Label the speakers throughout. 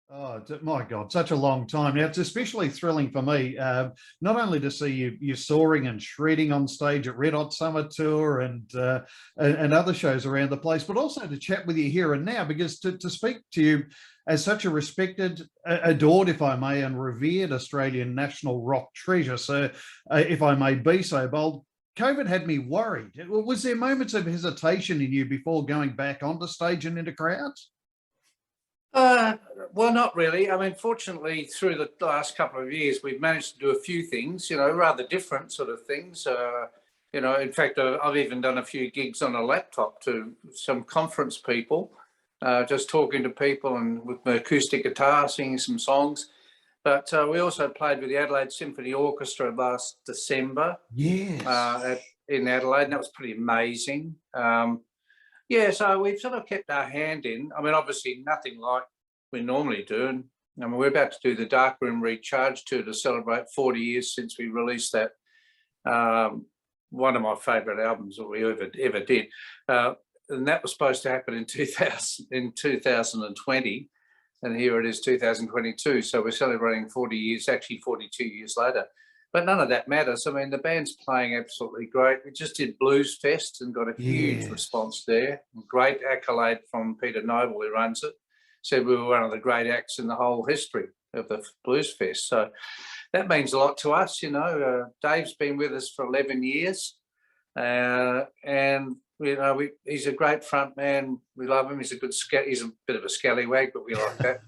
Speaker 1: My God, such a long time. Now, it's especially thrilling for me, not only to see you soaring and shredding on stage at Red Hot Summer Tour and other shows around the place, but also to chat with you here and now, because to speak to you as such a respected, adored, if I may, and revered Australian national rock treasure. So, if I may be so bold, COVID had me worried. Was there moments of hesitation in you before going back onto stage and into crowds?
Speaker 2: Well, not really. I mean, fortunately, through the last couple of years, we've managed to do a few things, rather different sort of things. In fact, I've even done a few gigs on a laptop to some conference people, just talking to people and with my acoustic guitar, singing some songs. But we also played with the Adelaide Symphony Orchestra last December.
Speaker 1: Yes.
Speaker 2: In Adelaide, and that was pretty amazing. So we've sort of kept our hand in. I mean, obviously nothing like we normally do. And I mean, we're about to do the Darkroom Recharge tour to celebrate 40 years since we released that. One of my favourite albums that we ever did. And that was supposed to happen in 2020. And here it is, 2022. So we're celebrating 40 years, actually 42 years later. But none of that matters. I mean, the band's playing absolutely great. We just did Blues Fest and got a huge response there. Great accolade from Peter Noble, who runs it. Said we were one of the great acts in the whole history of the Blues Fest. So that means a lot to us, Dave's been with us for 11 years. And he's a great front man. We love him. He's a bit of a scallywag, but we like that.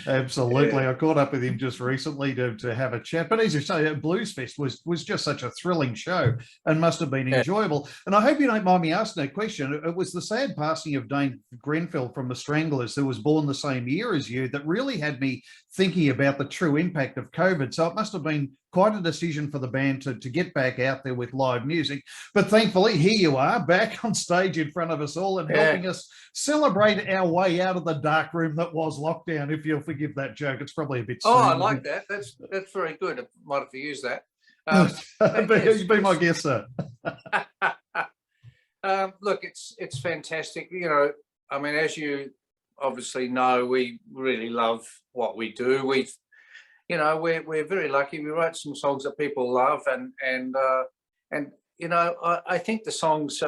Speaker 1: Absolutely. I caught up with him just recently to have a chat. But as you say, Blues Fest was just such a thrilling show and must have been enjoyable. And I hope you don't mind me asking a question. It was the sad passing of Dane Grenfell from the Stranglers, who was born the same year as you, that really had me thinking about the true impact of COVID. So it must have been quite a decision for the band to get back out there with live music. But thankfully, here you are, back on stage in front of us all and helping us celebrate our way out of the dark room that was lockdown, if you'll forgive that joke. It's probably a bit soon.
Speaker 2: I like that. That's very good. I might have to use that.
Speaker 1: Be my guest, sir.
Speaker 2: Look, it's fantastic. I mean, as you obviously know, we really love what we do. We're very lucky. We write some songs that people love, and I think the songs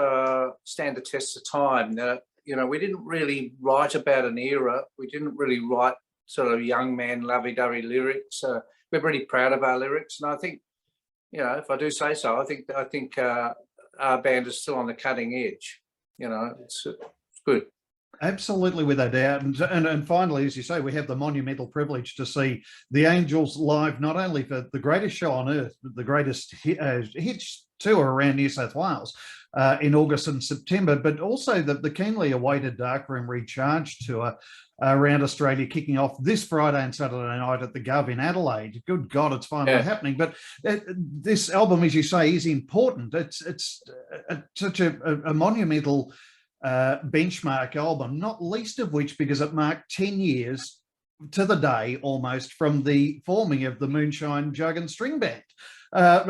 Speaker 2: stand the test of time. We didn't really write about an era. We didn't really write sort of young man lovey-dovey lyrics. We're pretty proud of our lyrics, and I think, if I do say so, I think our band is still on the cutting edge. It's good.
Speaker 1: Absolutely, without doubt. And finally, as you say, we have the monumental privilege to see the Angels live, not only for the greatest show on earth, but the greatest hits tour around New South Wales in August and September, but also the keenly awaited Darkroom Recharge tour around Australia, kicking off this Friday and Saturday night at the Gov in Adelaide. Good God, it's finally happening. But this album, as you say, is important. It's such a monumental benchmark album, not least of which because it marked 10 years to the day almost from the forming of the Moonshine Jug and String Band. From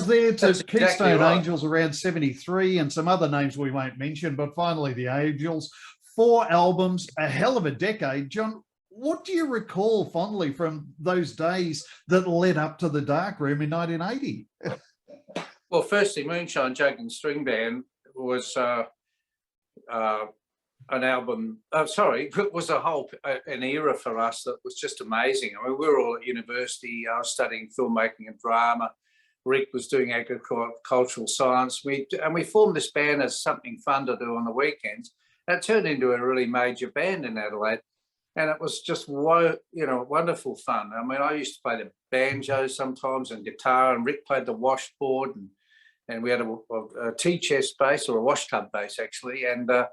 Speaker 1: there to Keystone Angels around 73 and some other names we won't mention, but finally the Angels. 4 albums, a hell of a decade. John, what do you recall fondly from those days that led up to the Darkroom in 1980?
Speaker 2: Well, firstly, Moonshine Jug and String Band was an album. It was an era for us that was just amazing. I mean, we were all at university. I was studying filmmaking and drama. Rick was doing agricultural science. We formed this band as something fun to do on the weekends. And it turned into a really major band in Adelaide, and it was just wonderful fun. I mean, I used to play the banjo sometimes and guitar, and Rick played the washboard, and we had a tea chest bass, or a wash tub bass actually, and the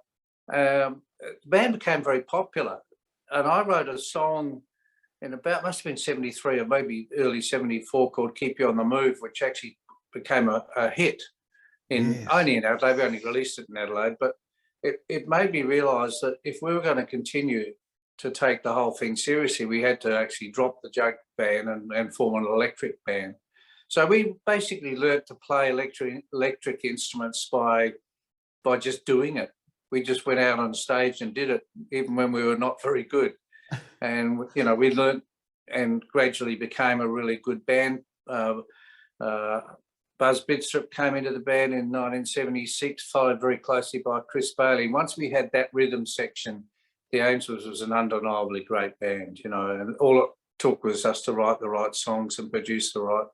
Speaker 2: band became very popular. And I wrote a song in must have been 73 or maybe early 74 called Keep You on the Move, which actually became a hit only in Adelaide. We only released it in Adelaide, but it made me realise that if we were going to continue to take the whole thing seriously, we had to actually drop the jug band and form an electric band. So we basically learnt to play electric instruments by just doing it. we just went out on stage and did it, even when we were not very good. And, you know, we learned and gradually became a really good band. Buzz Bidstrup came into the band in 1976, followed very closely by Chris Bailey. Once we had that rhythm section, the Angels was an undeniably great band, you know, and all it took was us to write the right songs and produce the right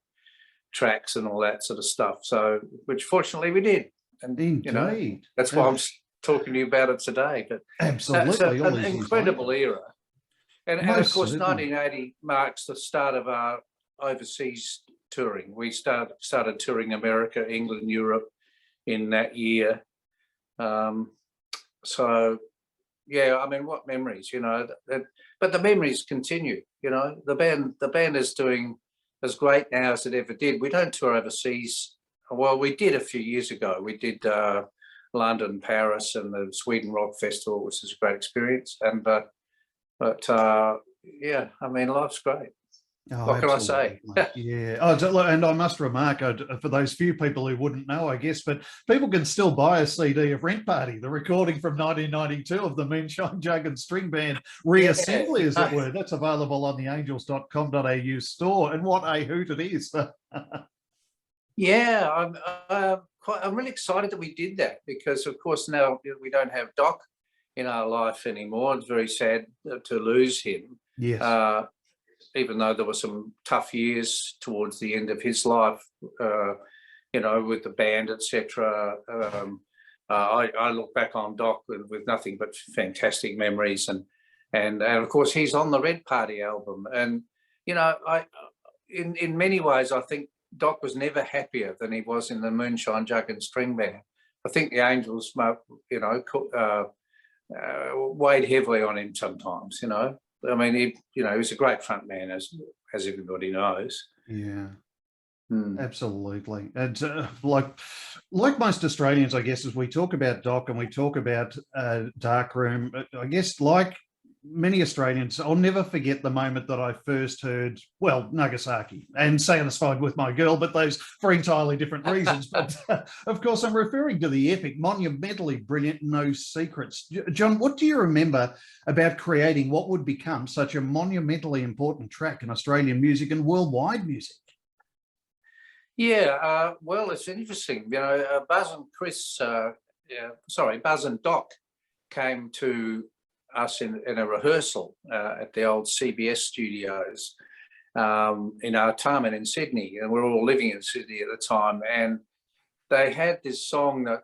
Speaker 2: tracks and all that sort of stuff. So, which fortunately we did. And,
Speaker 1: Indeed.
Speaker 2: you know, that's why I'm talking to you about it today. But
Speaker 1: absolutely,
Speaker 2: an incredible era. And of course,
Speaker 1: certainly.
Speaker 2: 1980 marks the start of our overseas touring. We started touring America, England, Europe in that year. So, yeah, I mean, what memories, you know? But the memories continue. You know, the band is doing as great now as it ever did. We don't tour overseas. Well, we did a few years ago. We did London, Paris, and the Sweden Rock Festival, which was a great experience. And yeah, I mean, life's great.
Speaker 1: Oh,
Speaker 2: what can I say?
Speaker 1: Yeah. Oh, and I must remark, for those few people who wouldn't know, I guess, but people can still buy a CD of Rent Party, the recording from 1992 of the Moonshine Jug and String Band reassembly, as it were. That's available on the angels.com.au store. And what a hoot it is.
Speaker 2: Yeah, I'm really excited that we did that, because, of course, now we don't have Doc in our life anymore. It's very sad to lose him.
Speaker 1: Yes.
Speaker 2: Even though there were some tough years towards the end of his life, you know, with the band, etc. I look back on Doc with nothing but fantastic memories, and of course he's on the Red Party album, and you know, in many ways I think Doc was never happier than he was in the Moonshine Jug and String Band. I think the Angels, you know, weighed heavily on him sometimes, you know. I mean, he was a great front man, as everybody knows.
Speaker 1: Yeah, absolutely. And like most Australians, I guess, as we talk about Doc and we talk about Darkroom, I guess, like many Australians, I'll never forget the moment that I first heard, well, Nagasaki, and satisfied with my girl, but those for entirely different reasons. But of course, I'm referring to the epic, monumentally brilliant No Secrets. John, what do you remember about creating what would become such a monumentally important track in Australian music and worldwide music?
Speaker 2: Yeah, well, it's interesting. You know, Buzz and Doc came to us in a rehearsal at the old CBS studios in Artarmon in Sydney, and we're all living in Sydney at the time. And they had this song that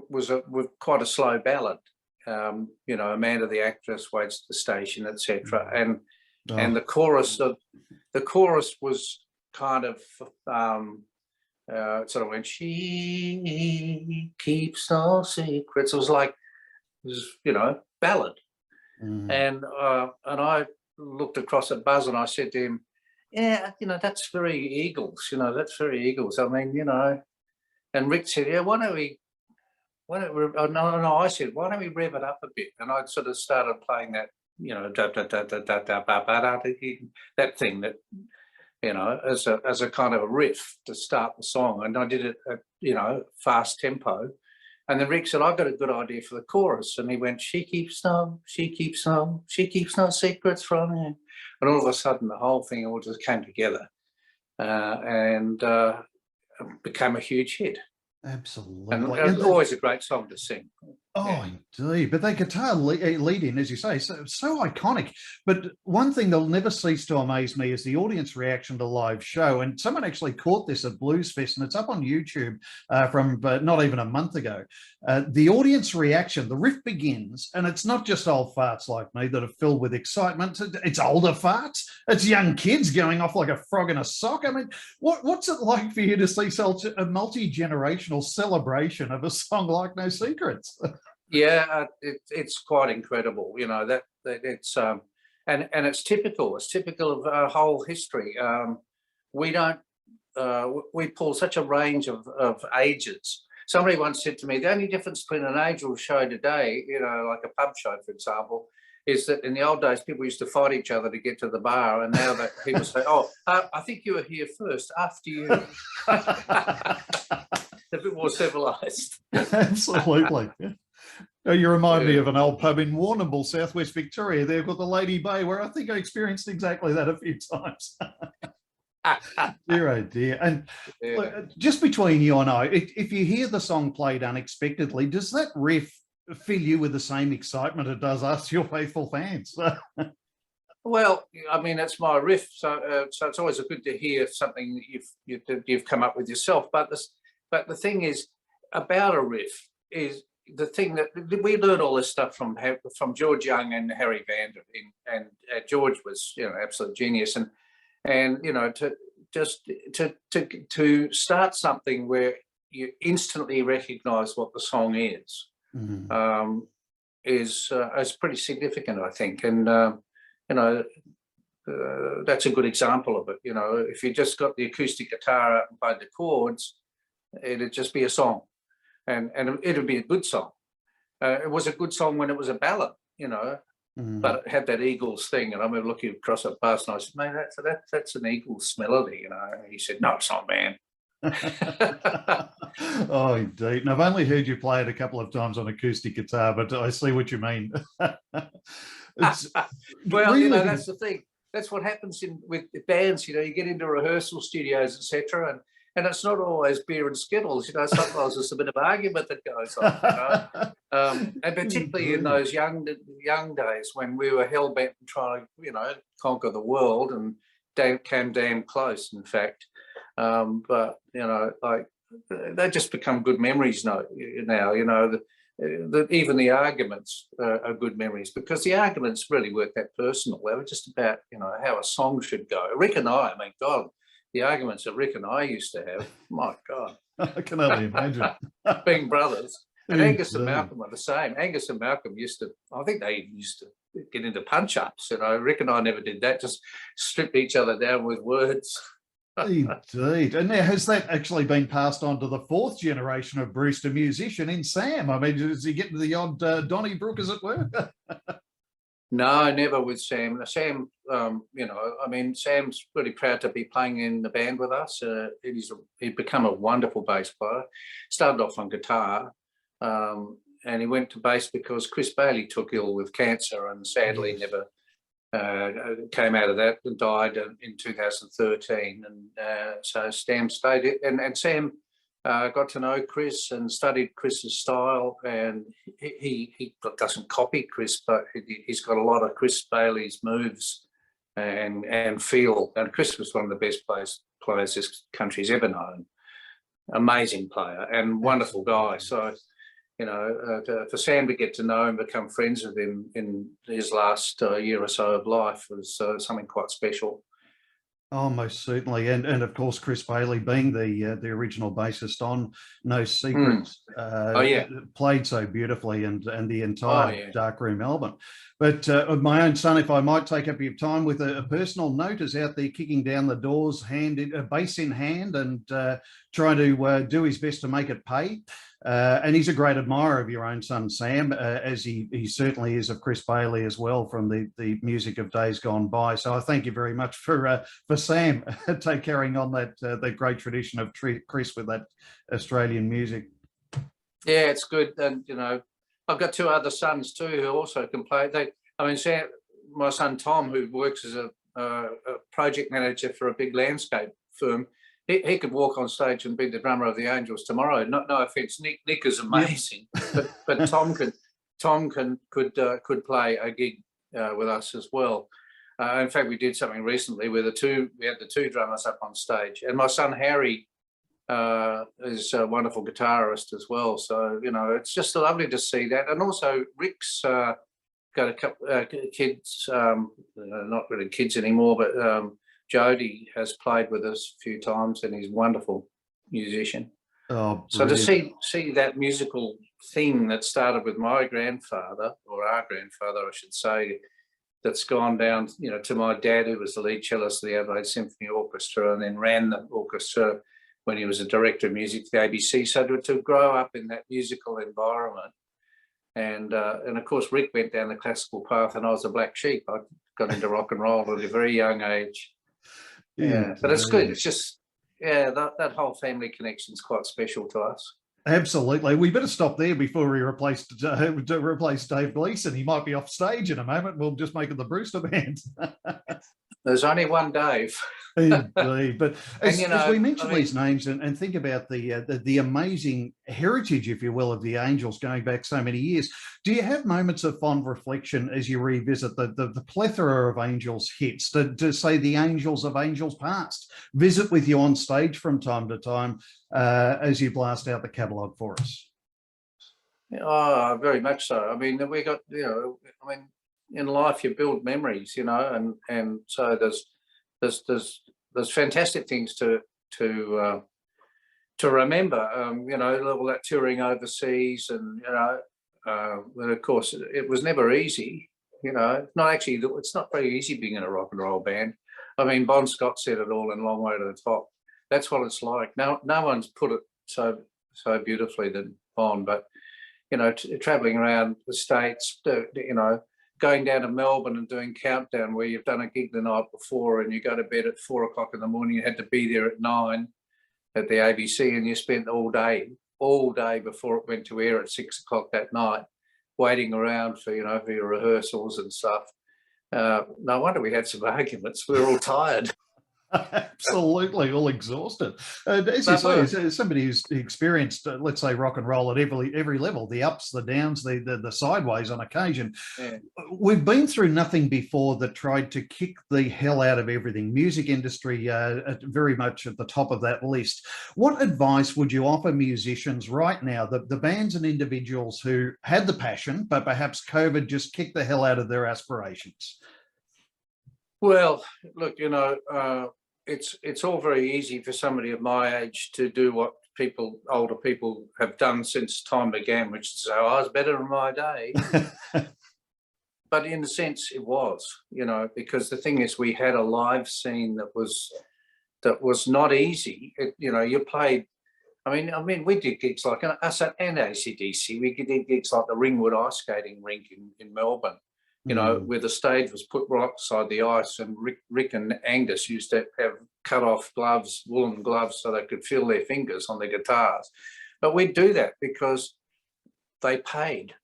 Speaker 2: was quite a slow ballad. You know, Amanda the actress waits at the station, etc. And the chorus was kind of sort of when she keeps no secrets. It was like, you know, ballad. And I looked across at Buzz and I said to him, yeah, you know, that's very Eagles, you know, that's very Eagles. I mean, you know, and Rick said, yeah, why don't we, I said, why don't we rev it up a bit? And I sort of started playing that, you know, that thing that, you know, as a kind of a riff to start the song. And I did it at, you know, fast tempo. And then Rick said, I've got a good idea for the chorus. And he went, she keeps no secrets from you. And all of a sudden, the whole thing all just came together and became a huge hit.
Speaker 1: Absolutely.
Speaker 2: And always a great song to sing.
Speaker 1: Oh, indeed. But that guitar lead in, as you say, so iconic. But one thing that'll never cease to amaze me is the audience reaction to live show. And someone actually caught this at Blues Fest, and it's up on YouTube from not even a month ago. The audience reaction, the riff begins, and it's not just old farts like me that are filled with excitement. It's older farts. It's young kids going off like a frog in a sock. I mean, what's it like for you to see a multi-generational celebration of a song like No Secrets?
Speaker 2: Yeah, it's quite incredible, you know, that it's and it's typical. It's typical of our whole history. We don't we pull such a range of ages. Somebody once said to me, the only difference between an Angel show today, you know, like a pub show, for example, is that in the old days people used to fight each other to get to the bar, and now that people say, "Oh, I think you were here first, after you." more civilized.
Speaker 1: Absolutely. You remind me of an old pub in Warrnambool, southwest Victoria. They've got the Lady Bay, where I think I experienced exactly that a few times. Dear, oh dear. And look, just between you and I, if you hear the song played unexpectedly, does that riff fill you with the same excitement it does us, your faithful fans?
Speaker 2: Well, I mean, it's my riff, so it's always good to hear something that you've come up with yourself. But the thing is about a riff is the thing that we learned all this stuff from George Young and Harry Vander, and George was, you know, absolute genius, and you know, to start something where you instantly recognise what the song is, is pretty significant, I think, and you know, that's a good example of it. You know, if you just got the acoustic guitar out and played the chords, it'd just be a song, and it'd be a good song. It was a good song when it was a ballad, you know, but it had that Eagles thing. And I remember looking across at past and I said, "Mate, that's an Eagles melody," you know. And he said, "No, it's not, man."
Speaker 1: Oh, indeed. And I've only heard you play it a couple of times on acoustic guitar, but I see what you mean.
Speaker 2: Well,
Speaker 1: really,
Speaker 2: you know, that's the thing. That's what happens with bands. You know, you get into rehearsal studios, etc., and it's not always beer and skittles. You know, sometimes there's a bit of argument that goes on. You know, and particularly in those young days when we were hell bent and trying to, you know, conquer the world, and came damn close, in fact. But you know, like, they just become good memories now. You know, even the arguments are good memories, because the arguments really weren't that personal. They were just about, you know, how a song should go. Rick and I mean, God, the arguments that Rick and I used to have, my God.
Speaker 1: I can only imagine.
Speaker 2: Being brothers. And Angus and Malcolm are the same. Angus and Malcolm I think they used to get into punch-ups. You know, Rick and I never did that, just stripped each other down with words.
Speaker 1: Indeed. And now, has that actually been passed on to the fourth generation of Brewster musician in Sam? I mean, does he get to the odd Donnybrook, as it were?
Speaker 2: No, never with Sam. Sam, you know, I mean, Sam's really proud to be playing in the band with us. He's become a wonderful bass player. Started off on guitar, and he went to bass because Chris Bailey took ill with cancer and sadly never came out of that and died in 2013. And so Sam stayed, and Sam got to know Chris and studied Chris's style, and he doesn't copy Chris, but he's got a lot of Chris Bailey's moves and feel. And Chris was one of the best players this country's ever known. Amazing player and wonderful guy. So, you know, for Sam to get to know and become friends with him in his last year or so of life was something quite special.
Speaker 1: Oh, most certainly. And of course, Chris Bailey, being the original bassist on No Secrets, played so beautifully, and the entire Darkroom album. But my own son, if I might take up your time with a personal note, is out there kicking down the doors, bass in hand, and trying to do his best to make it pay. And he's a great admirer of your own son, Sam, as he certainly is of Chris Bailey as well, from the music of days gone by. So I thank you very much for Sam carrying on that great tradition of Chris with that Australian music.
Speaker 2: Yeah, it's good. And, you know, I've got two other sons too who also can play. Sam, my son Tom, who works as a project manager for a big landscape firm, he could walk on stage and be the drummer of the Angels tomorrow. No offense, Nick is amazing, but Tom could play a gig with us as well. In fact, we did something recently where we had the two drummers up on stage, and my son Harry is a wonderful guitarist as well. So, you know, it's just lovely to see that. And also Rick's got a couple kids, not really kids anymore, but Jody has played with us a few times, and he's a wonderful musician.
Speaker 1: Oh,
Speaker 2: so to see that musical thing that started with my grandfather, or our grandfather, I should say, that's gone down, you know, to my dad, who was the lead cellist of the Adelaide Symphony Orchestra, and then ran the orchestra when he was a director of music for the ABC. So to grow up in that musical environment, and of course Rick went down the classical path, and I was a black sheep. I got into rock and roll at a very young age. Yeah, but it's good. It's just, that whole family connection is quite special to us.
Speaker 1: Absolutely. We better stop there before we replace Dave Gleeson. He might be off stage in a moment. We'll just make it the Brewster band.
Speaker 2: There's only one Dave.
Speaker 1: Indeed. But
Speaker 2: And,
Speaker 1: as we mention
Speaker 2: I mean,
Speaker 1: these names and think about the amazing heritage, if you will, of the Angels going back so many years, do you have moments of fond reflection as you revisit the plethora of Angels hits, to say the Angels of Angels past visit with you on stage from time to time as you blast out the catalogue for us?
Speaker 2: oh, very much so. I mean, we got, I mean, in life you build memories, and so there's fantastic things to remember. All that touring overseas, and but of course it was never easy. It's not very easy being in a rock and roll band. I mean, Bon Scott said it all in Long Way to the Top. That's what it's like. No one's put it so beautifully than Bon. But traveling around the States, going down to Melbourne and doing Countdown, where you've done a gig the night before and you go to bed at 4 o'clock in the morning. You had to be there at 9 at the ABC, and you spent all day before it went to air at 6 o'clock that night, waiting around for your rehearsals and stuff. No wonder we had some arguments. We were all tired.
Speaker 1: Absolutely, all exhausted. As you say, as somebody who's experienced, let's say, rock and roll at every level, the ups, the downs, the sideways on occasion.
Speaker 2: Yeah.
Speaker 1: We've been through nothing before that tried to kick the hell out of everything. Music industry very much at the top of that list. What advice would you offer musicians right now, the bands and individuals who had the passion, but perhaps COVID just kicked the hell out of their aspirations?
Speaker 2: Well, look, it's all very easy for somebody of my age to do what older people have done since time began, which is say, I was better in my day. But in a sense, it was, because the thing is, we had a live scene that was not easy. You played. I mean, we did gigs like us and AC/DC. We did gigs like the Ringwood ice skating rink in Melbourne. Where the stage was put right beside the ice, and Rick and Angus used to have cut off gloves, woolen gloves, so they could feel their fingers on their guitars. But we'd do that because they paid.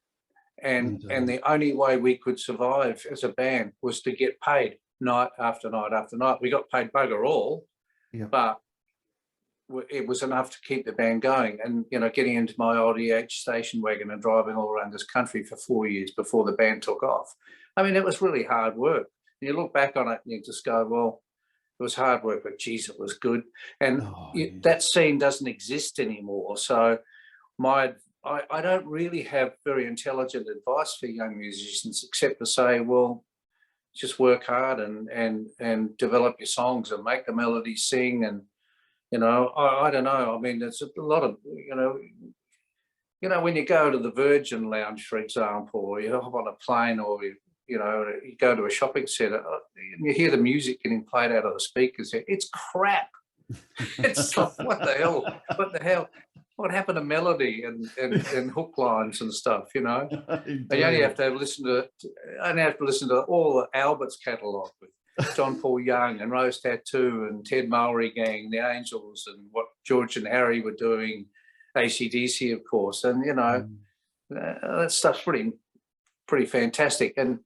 Speaker 2: And the only way we could survive as a band was to get paid night after night after night. We got paid bugger all, but it was enough to keep the band going. And, getting into my old EH station wagon and driving all around this country for 4 years before the band took off. I mean, it was really hard work. You look back on it and you just go, well, it was hard work, but geez, it was good. And that scene doesn't exist anymore. So I don't really have very intelligent advice for young musicians, except to say, well, just work hard and develop your songs and make the melody sing. And I don't know. I mean, there's a lot of, when you go to the Virgin Lounge, for example, or you hop on a plane, or you go to a shopping centre, and you hear the music getting played out of the speakers. It's crap. It's like, what the hell? What happened to melody and hook lines and stuff? You only have to listen to all the Albert's catalogue with John Paul Young and Rose Tattoo and Ted Mulry Gang, the Angels, and what George and Harry were doing, AC/DC, of course, and that stuff's pretty fantastic. And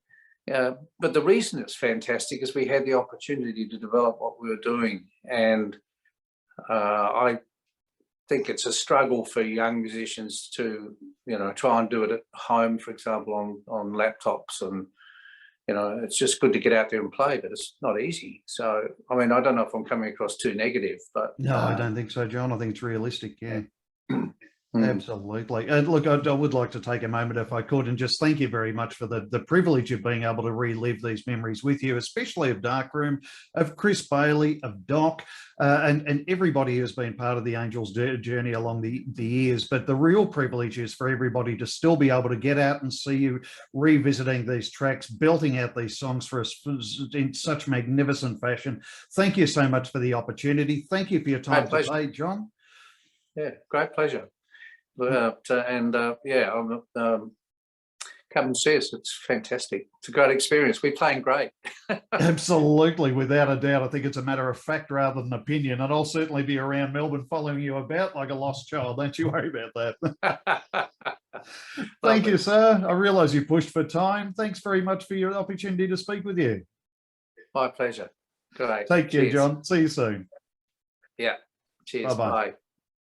Speaker 2: but the reason it's fantastic is we had the opportunity to develop what we were doing, and I think it's a struggle for young musicians to try and do it at home, for example, on laptops, and it's just good to get out there and play, but it's not easy. So, I mean, I don't know if I'm coming across too negative, but...
Speaker 1: No, I don't think so, John. I think it's realistic, yeah. Absolutely. And look, I would like to take a moment, if I could, and just thank you very much for the privilege of being able to relive these memories with you, especially of Darkroom, of Chris Bailey, of Doc, and everybody who's been part of the Angels journey along the years. But the real privilege is for everybody to still be able to get out and see you revisiting these tracks, belting out these songs for us in such magnificent fashion. Thank you so much for the opportunity. Thank you for your time today, John.
Speaker 2: Yeah, great pleasure. But, I come and see us. It's fantastic. It's a great experience. We're playing great.
Speaker 1: Absolutely, without a doubt. I think it's a matter of fact rather than opinion. And I'll certainly be around Melbourne following you about like a lost child. Don't you worry about that. Thank you, sir. I realise you pushed for time. Thanks very much for your opportunity to speak with you.
Speaker 2: My pleasure. Great.
Speaker 1: Take care,
Speaker 2: Cheers.
Speaker 1: John. See you soon.
Speaker 2: Yeah. Cheers.
Speaker 1: Bye-bye.
Speaker 2: Bye.